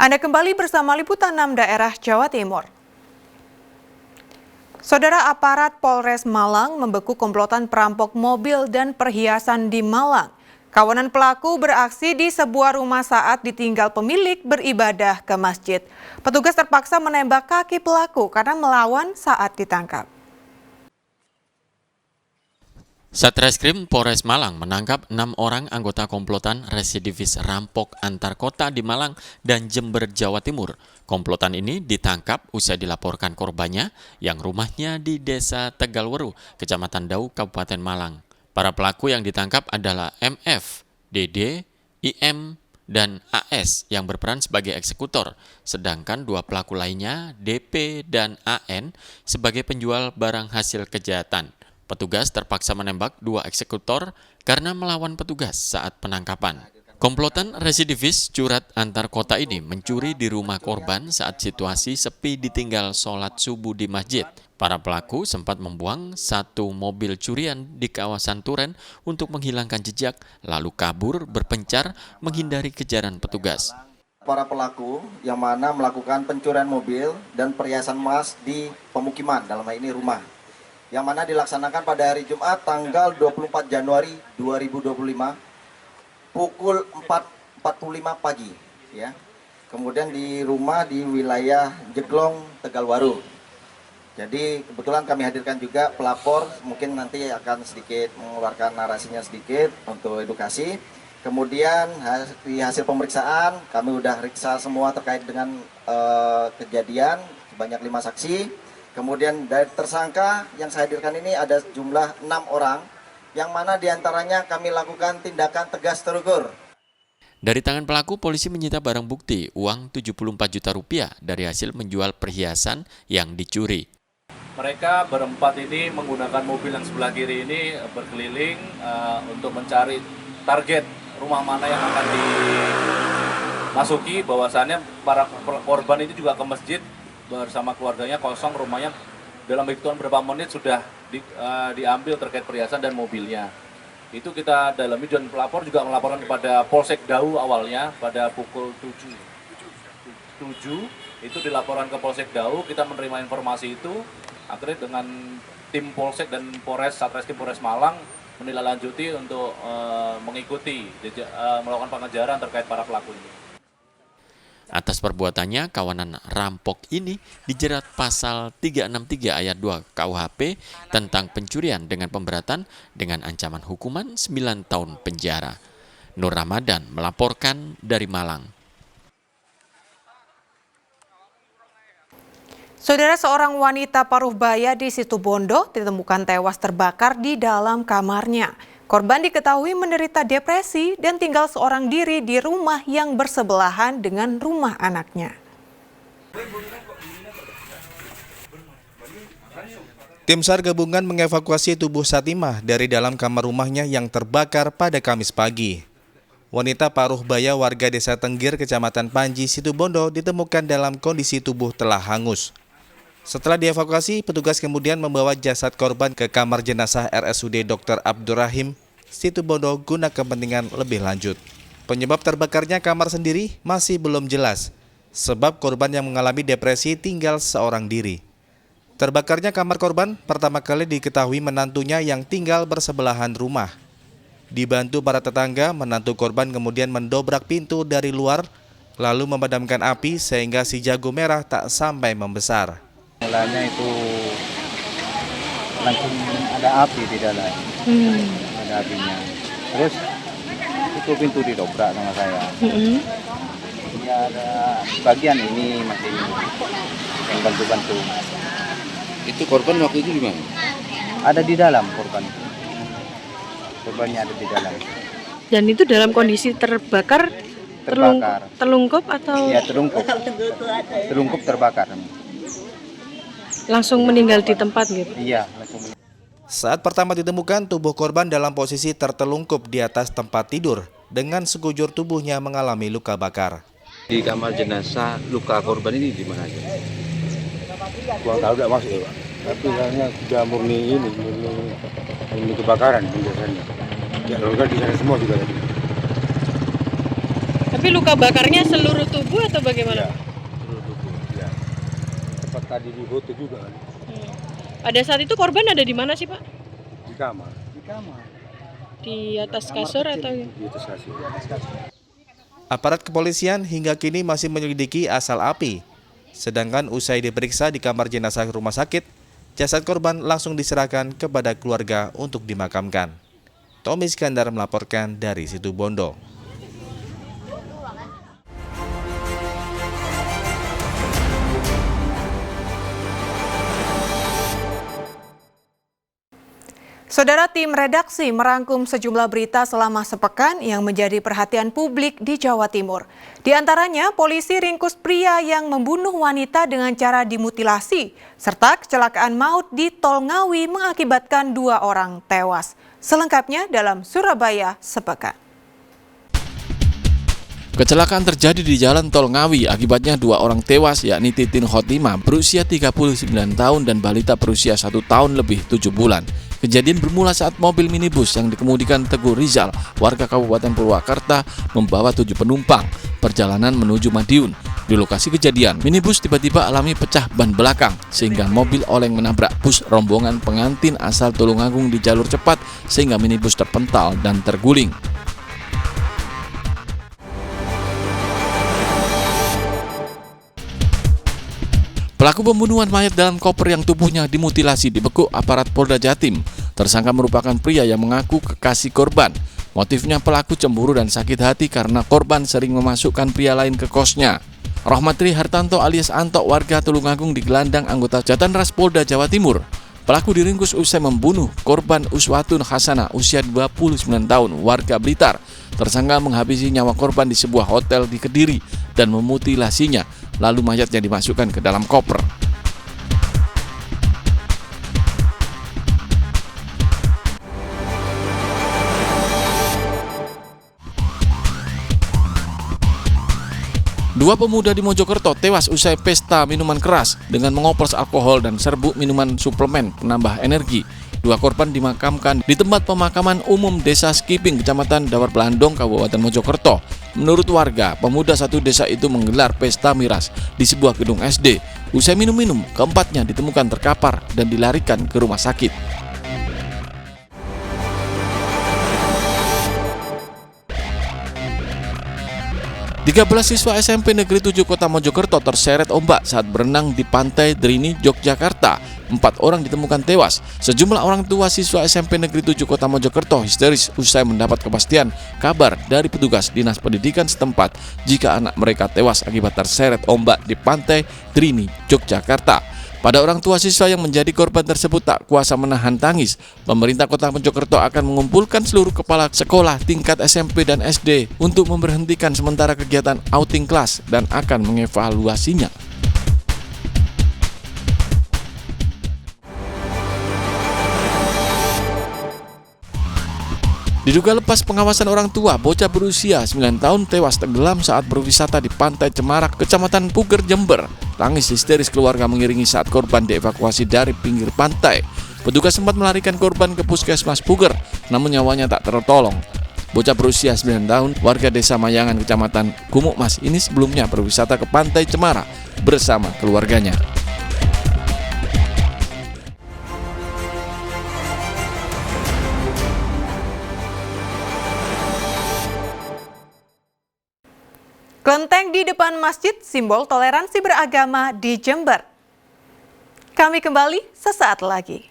Anda kembali bersama Liputan 6 Daerah Jawa Timur. Saudara, aparat Polres Malang membekuk komplotan perampok mobil dan perhiasan di Malang. Kawanan pelaku beraksi di sebuah rumah saat ditinggal pemilik beribadah ke masjid. Petugas terpaksa menembak kaki pelaku karena melawan saat ditangkap. Satreskrim Polres Malang menangkap 6 orang anggota komplotan residivis rampok antar kota di Malang dan Jember, Jawa Timur. Komplotan ini ditangkap usai dilaporkan korbannya yang rumahnya di Desa Tegalweru, Kecamatan Dau, Kabupaten Malang. Para pelaku yang ditangkap adalah MF, DD, IM, dan AS yang berperan sebagai eksekutor, sedangkan 2 pelaku lainnya, DP dan AN, sebagai penjual barang hasil kejahatan. Petugas terpaksa menembak 2 eksekutor karena melawan petugas saat penangkapan. Komplotan residivis curat antar kota ini mencuri di rumah korban saat situasi sepi ditinggal sholat subuh di masjid. Para pelaku sempat membuang 1 mobil curian di kawasan Turen untuk menghilangkan jejak, lalu kabur berpencar menghindari kejaran petugas. Para pelaku yang mana melakukan pencurian mobil dan perhiasan emas di pemukiman, dalam hal ini rumah, yang mana dilaksanakan pada hari Jumat tanggal 24 Januari 2025 pukul 4.45 pagi ya. Kemudian di rumah di wilayah Jeglong, Tegalwaru. Jadi kebetulan kami hadirkan juga pelapor, mungkin nanti akan sedikit mengeluarkan narasinya sedikit untuk edukasi. Kemudian di hasil pemeriksaan kami sudah periksa semua terkait dengan kejadian sebanyak 5 saksi. Kemudian dari tersangka yang saya hadirkan ini ada jumlah 6 orang, yang mana diantaranya kami lakukan tindakan tegas terukur. Dari tangan pelaku, polisi menyita barang bukti uang 74 juta rupiah dari hasil menjual perhiasan yang dicuri. Mereka berempat ini menggunakan mobil yang sebelah kiri ini berkeliling untuk mencari target rumah mana yang akan dimasuki. Bahwasannya para korban ini juga ke masjid bersama keluarganya, kosong rumahnya, dalam hitungan berapa menit sudah diambil terkait perhiasan dan mobilnya. Itu kita dalami dan pelapor juga melaporkan kepada Polsek Dau awalnya pada pukul 7 itu dilaporkan ke Polsek Dau. Kita menerima informasi itu, akhirnya dengan tim Polsek dan Polres Satreskrim Polres Malang menindaklanjuti untuk mengikuti melakukan pengejaran terkait para pelaku ini. Atas perbuatannya, kawanan rampok ini dijerat pasal 363 ayat 2 KUHP tentang pencurian dengan pemberatan dengan ancaman hukuman 9 tahun penjara. Nur Ramadan melaporkan dari Malang. Saudara, seorang wanita paruh baya di Situbondo ditemukan tewas terbakar di dalam kamarnya. Korban diketahui menderita depresi dan tinggal seorang diri di rumah yang bersebelahan dengan rumah anaknya. Tim SAR gabungan mengevakuasi tubuh Satimah dari dalam kamar rumahnya yang terbakar pada Kamis pagi. Wanita paruh baya warga Desa Tenggir, Kecamatan Panji, Situbondo ditemukan dalam kondisi tubuh telah hangus. Setelah dievakuasi, petugas kemudian membawa jasad korban ke kamar jenazah RSUD Dr. Abdurrahim, Situbondo guna kepentingan lebih lanjut. Penyebab terbakarnya kamar sendiri masih belum jelas, sebab korban yang mengalami depresi tinggal seorang diri. Terbakarnya kamar korban pertama kali diketahui menantunya yang tinggal bersebelahan rumah. Dibantu para tetangga, menantu korban kemudian mendobrak pintu dari luar, lalu memadamkan api sehingga si jago merah tak sampai membesar. Mulanya itu langsung ada api di dalam, ada apinya. Terus itu pintu didobrak sama saya. Ya ada bagian ini masih yang bantu-bantu. Itu korban waktu itu gimana? Ada di dalam korban. Korbannya ada di dalam. Dan itu dalam kondisi terbakar. Terlungkup atau? Ya terlungkup. Terlungkup terbakar. Langsung meninggal di tempat gitu? Iya, langsung. Saat pertama ditemukan, tubuh korban dalam posisi tertelungkup di atas tempat tidur dengan sekujur tubuhnya mengalami luka bakar. Di kamar jenazah luka korban ini di mana aja? Gua tahu enggak masuk ya, Pak. Tapi kayaknya sudah murni kebakaran biasanya. Ya, kalau di sana semua juga tadi. Tapi luka bakarnya seluruh tubuh atau bagaimana? Seluruh tubuh, ya. Sempat tadi di foto juga kan. Pada saat itu korban ada di mana sih, Pak? Di kamar. Di kamar. Di atas kasur atau? Di atas kasur. Aparat kepolisian hingga kini masih menyelidiki asal api. Sedangkan usai diperiksa di kamar jenazah rumah sakit, jasad korban langsung diserahkan kepada keluarga untuk dimakamkan. Tommy Iskandar melaporkan dari Situbondo. Saudara, tim redaksi merangkum sejumlah berita selama sepekan yang menjadi perhatian publik di Jawa Timur. Di antaranya, polisi ringkus pria yang membunuh wanita dengan cara dimutilasi, serta kecelakaan maut di Tol Ngawi mengakibatkan 2 orang tewas. Selengkapnya dalam Surabaya Sepekan. Kecelakaan terjadi di Jalan Tol Ngawi, akibatnya 2 orang tewas, yakni Titin Khotimah berusia 39 tahun dan balita berusia 1 tahun lebih 7 bulan. Kejadian bermula saat mobil minibus yang dikemudikan Teguh Rizal, warga Kabupaten Purwakarta, membawa 7 penumpang perjalanan menuju Madiun. Di lokasi kejadian, minibus tiba-tiba alami pecah ban belakang sehingga mobil oleng menabrak bus rombongan pengantin asal Tulungagung di jalur cepat sehingga minibus terpental dan terguling. Pelaku pembunuhan mayat dalam koper yang tubuhnya dimutilasi dibekuk aparat Polda Jatim. Tersangka merupakan pria yang mengaku kekasih korban. Motifnya pelaku cemburu dan sakit hati karena korban sering memasukkan pria lain ke kosnya. Rohmatri Hartanto alias Anto, warga Tulungagung, digelandang anggota Jatanras Polda Jawa Timur. Pelaku diringkus usai membunuh korban Uswatun Hasanah usia 29 tahun, warga Blitar. Tersangka menghabisi nyawa korban di sebuah hotel di Kediri dan memutilasinya, lalu mayatnya dimasukkan ke dalam koper. Dua pemuda di Mojokerto tewas usai pesta minuman keras dengan mengoplos alkohol dan serbuk minuman suplemen penambah energi. 2 korban dimakamkan di tempat pemakaman umum Desa Skiping, Kecamatan Dawar Blandong, Kabupaten Mojokerto. Menurut warga, pemuda satu desa itu menggelar pesta miras di sebuah gedung SD. Usai minum-minum, keempatnya ditemukan terkapar dan dilarikan ke rumah sakit. 13 siswa SMP Negeri 7 Kota Mojokerto terseret ombak saat berenang di Pantai Drini, Yogyakarta. 4 orang ditemukan tewas. Sejumlah orang tua siswa SMP Negeri 7 Kota Mojokerto histeris usai mendapat kepastian kabar dari petugas Dinas Pendidikan setempat jika anak mereka tewas akibat terseret ombak di Pantai Drini, Yogyakarta. Pada orang tua siswa yang menjadi korban tersebut tak kuasa menahan tangis. Pemerintah Kota Mojokerto akan mengumpulkan seluruh kepala sekolah tingkat SMP dan SD untuk memberhentikan sementara kegiatan outing kelas dan akan mengevaluasinya. Diduga lepas pengawasan orang tua, bocah berusia 9 tahun tewas tenggelam saat berwisata di Pantai Cemarak, Kecamatan Puger, Jember. Tangis histeris keluarga mengiringi saat korban dievakuasi dari pinggir pantai. Petugas sempat melarikan korban ke Puskesmas Puger, namun nyawanya tak tertolong. Bocah berusia 9 tahun, warga Desa Mayangan, Kecamatan Gumukmas ini sebelumnya berwisata ke Pantai Cemarak bersama keluarganya. Kelenteng di depan masjid, simbol toleransi beragama di Jember. Kami kembali sesaat lagi.